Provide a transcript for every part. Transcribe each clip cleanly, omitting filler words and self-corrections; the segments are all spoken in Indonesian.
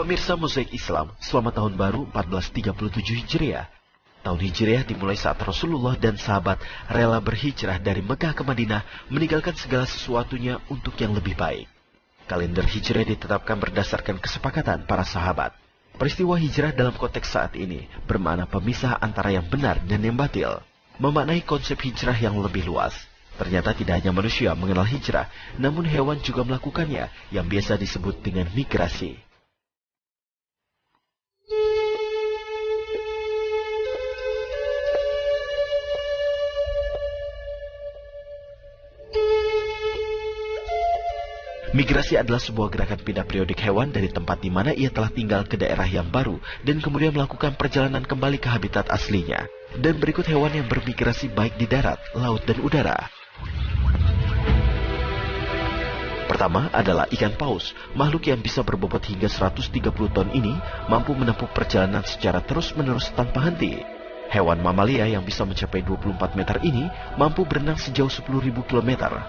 Pemirsa Mozaik Islam, selamat tahun baru 1437 Hijriah. Tahun Hijriah dimulai saat Rasulullah dan sahabat rela berhijrah dari Mekah ke Madinah, meninggalkan segala sesuatunya untuk yang lebih baik. Kalender Hijriah ditetapkan berdasarkan kesepakatan para sahabat. Peristiwa hijrah dalam konteks saat ini bermakna pemisah antara yang benar dan yang batil, memaknai konsep hijrah yang lebih luas. Ternyata tidak hanya manusia mengenal hijrah, namun hewan juga melakukannya, yang biasa disebut dengan migrasi. Migrasi adalah sebuah gerakan pindah periodik hewan dari tempat di mana ia telah tinggal ke daerah yang baru dan kemudian melakukan perjalanan kembali ke habitat aslinya. Dan berikut hewan yang bermigrasi baik di darat, laut, dan udara. Pertama adalah ikan paus. Makhluk yang bisa berbobot hingga 130 ton ini mampu menempuh perjalanan secara terus-menerus tanpa henti. Hewan mamalia yang bisa mencapai 24 meter ini mampu berenang sejauh 10.000 km.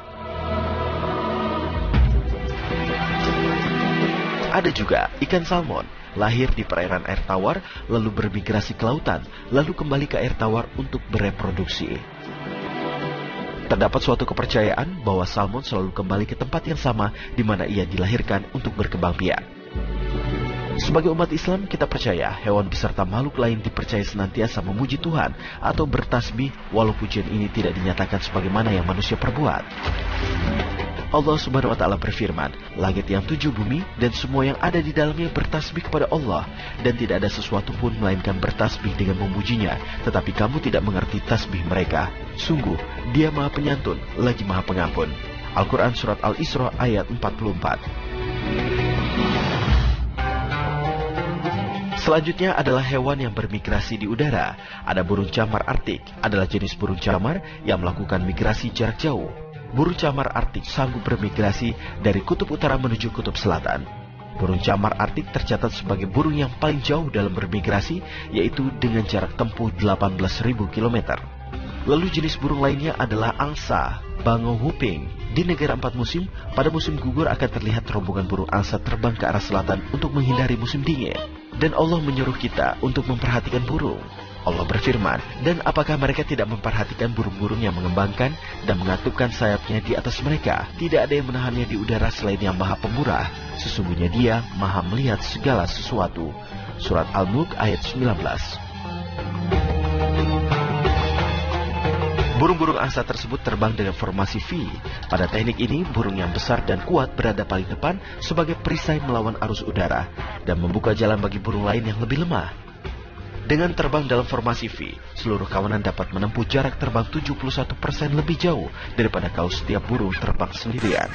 Ada juga ikan salmon, lahir di perairan air tawar, lalu bermigrasi ke lautan, lalu kembali ke air tawar untuk bereproduksi. Terdapat suatu kepercayaan bahwa salmon selalu kembali ke tempat yang sama di mana ia dilahirkan untuk berkembang biak. Sebagai umat Islam, kita percaya hewan beserta makhluk lain dipercaya senantiasa memuji Tuhan atau bertasbih, walau pujian ini tidak dinyatakan sebagaimana yang manusia perbuat. Allah Subhanahu wa Ta'ala berfirman, langit yang 7 bumi dan semua yang ada di dalamnya bertasbih kepada Allah, dan tidak ada sesuatu pun melainkan bertasbih dengan memujinya, tetapi kamu tidak mengerti tasbih mereka. Sungguh, Dia Maha Penyantun, lagi Maha Pengampun. Al-Quran Surat Al-Isra ayat 44. Selanjutnya adalah hewan yang bermigrasi di udara. Ada burung camar Arktik, adalah jenis burung camar yang melakukan migrasi jarak jauh. Burung camar Arktik sanggup bermigrasi dari kutub utara menuju kutub selatan. Burung camar Arktik tercatat sebagai burung yang paling jauh dalam bermigrasi, yaitu dengan jarak tempuh 18.000 km. Lalu jenis burung lainnya adalah angsa, bangau huping. Di negara 4 musim, pada musim gugur akan terlihat rombongan burung angsa terbang ke arah selatan untuk menghindari musim dingin. Dan Allah menyuruh kita untuk memperhatikan burung. Allah berfirman, dan apakah mereka tidak memperhatikan burung-burung yang mengembangkan dan mengatupkan sayapnya di atas mereka? Tidak ada yang menahannya di udara selain yang Maha Pemurah. Sesungguhnya Dia Maha melihat segala sesuatu. Surat Al-Mulk ayat 19. Burung-burung angsa tersebut terbang dengan formasi V. Pada teknik ini, burung yang besar dan kuat berada paling depan sebagai perisai melawan arus udara dan membuka jalan bagi burung lain yang lebih lemah. Dengan terbang dalam formasi V, seluruh kawanan dapat menempuh jarak terbang 71% lebih jauh daripada kalau setiap burung terbang sendirian.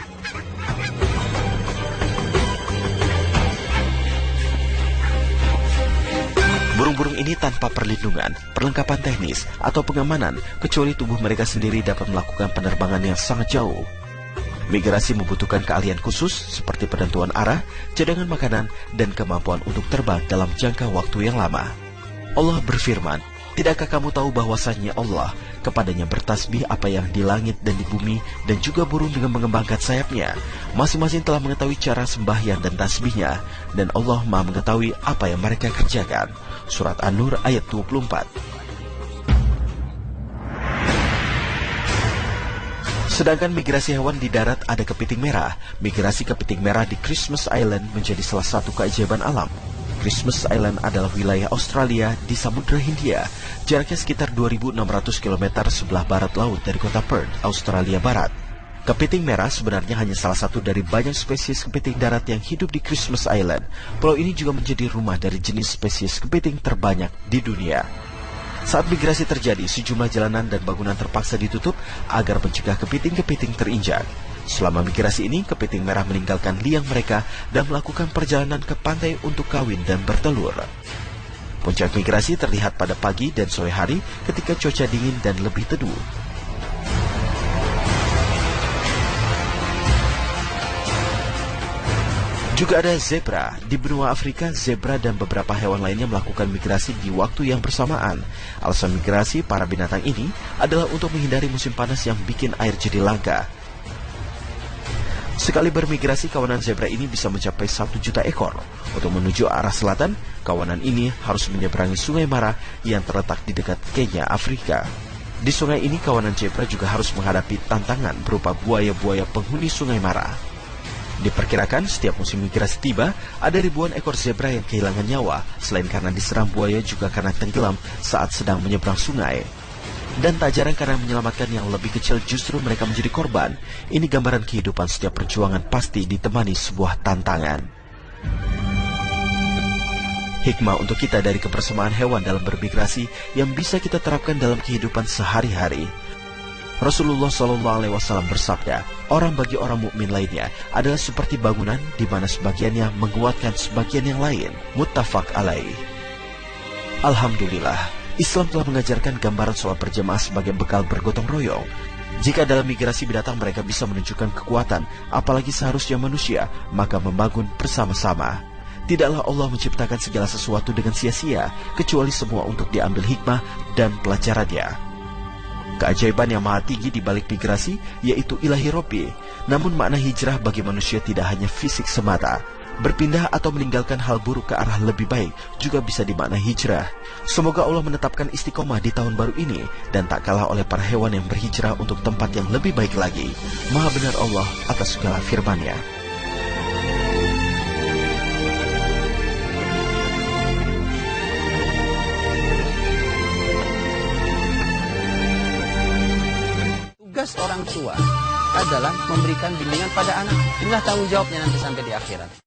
Burung-burung ini tanpa perlindungan, perlengkapan teknis, atau pengamanan, kecuali tubuh mereka sendiri dapat melakukan penerbangan yang sangat jauh. Migrasi membutuhkan keahlian khusus seperti penentuan arah, cadangan makanan, dan kemampuan untuk terbang dalam jangka waktu yang lama. Allah berfirman, tidakkah kamu tahu bahwasannya Allah, kepadanya bertasbih apa yang di langit dan di bumi, dan juga burung dengan mengembangkan sayapnya. Masing-masing telah mengetahui cara sembahyang dan tasbihnya, dan Allah Maha mengetahui apa yang mereka kerjakan. Surat An-Nur ayat 24. Sedangkan migrasi hewan di darat ada kepiting merah. Migrasi kepiting merah di Christmas Island menjadi salah satu keajaiban alam. Christmas Island adalah wilayah Australia di Samudra Hindia, jaraknya sekitar 2.600 km sebelah barat laut dari kota Perth, Australia Barat. Kepiting merah sebenarnya hanya salah satu dari banyak spesies kepiting darat yang hidup di Christmas Island. Pulau ini juga menjadi rumah dari jenis spesies kepiting terbanyak di dunia. Saat migrasi terjadi, sejumlah jalanan dan bangunan terpaksa ditutup agar mencegah kepiting-kepiting terinjak. Selama migrasi ini, kepiting merah meninggalkan liang mereka dan melakukan perjalanan ke pantai untuk kawin dan bertelur. Puncak migrasi terlihat pada pagi dan sore hari ketika cuaca dingin dan lebih teduh. Juga ada zebra. Di benua Afrika, zebra dan beberapa hewan lainnya melakukan migrasi di waktu yang bersamaan. Alasan migrasi para binatang ini adalah untuk menghindari musim panas yang bikin air jadi langka. Sekali bermigrasi, kawanan zebra ini bisa mencapai 1 juta ekor. Untuk menuju arah selatan, kawanan ini harus menyeberangi Sungai Mara yang terletak di dekat Kenya, Afrika. Di sungai ini, kawanan zebra juga harus menghadapi tantangan berupa buaya-buaya penghuni Sungai Mara. Diperkirakan setiap musim migrasi tiba, ada ribuan ekor zebra yang kehilangan nyawa, selain karena diserang buaya juga karena tenggelam saat sedang menyeberang sungai. Dan tak jarang karena menyelamatkan yang lebih kecil justru mereka menjadi korban. Ini gambaran kehidupan setiap perjuangan pasti ditemani sebuah tantangan. Hikmah untuk kita dari kebersamaan hewan dalam bermigrasi yang bisa kita terapkan dalam kehidupan sehari-hari. Rasulullah SAW bersabda, orang bagi orang mukmin lainnya adalah seperti bangunan di mana sebagiannya menguatkan sebagian yang lain. Muttafaq alaih. Alhamdulillah, Islam telah mengajarkan gambaran sholat berjamaah sebagai bekal bergotong royong. Jika dalam migrasi binatang mereka bisa menunjukkan kekuatan, apalagi seharusnya manusia, maka membangun bersama-sama. Tidaklah Allah menciptakan segala sesuatu dengan sia-sia, kecuali semua untuk diambil hikmah dan pelajarannya. Keajaiban yang maha tinggi di balik migrasi, yaitu ilahi Robbi. Namun makna hijrah bagi manusia tidak hanya fisik semata. Berpindah atau meninggalkan hal buruk ke arah lebih baik juga bisa dimaknai hijrah. Semoga Allah menetapkan istiqomah di tahun baru ini dan tak kalah oleh para hewan yang berhijrah untuk tempat yang lebih baik lagi. Maha benar Allah atas segala firman-Nya. Tugas orang tua adalah memberikan bimbingan pada anak. Inilah tanggung jawabnya nanti sampai di akhirat.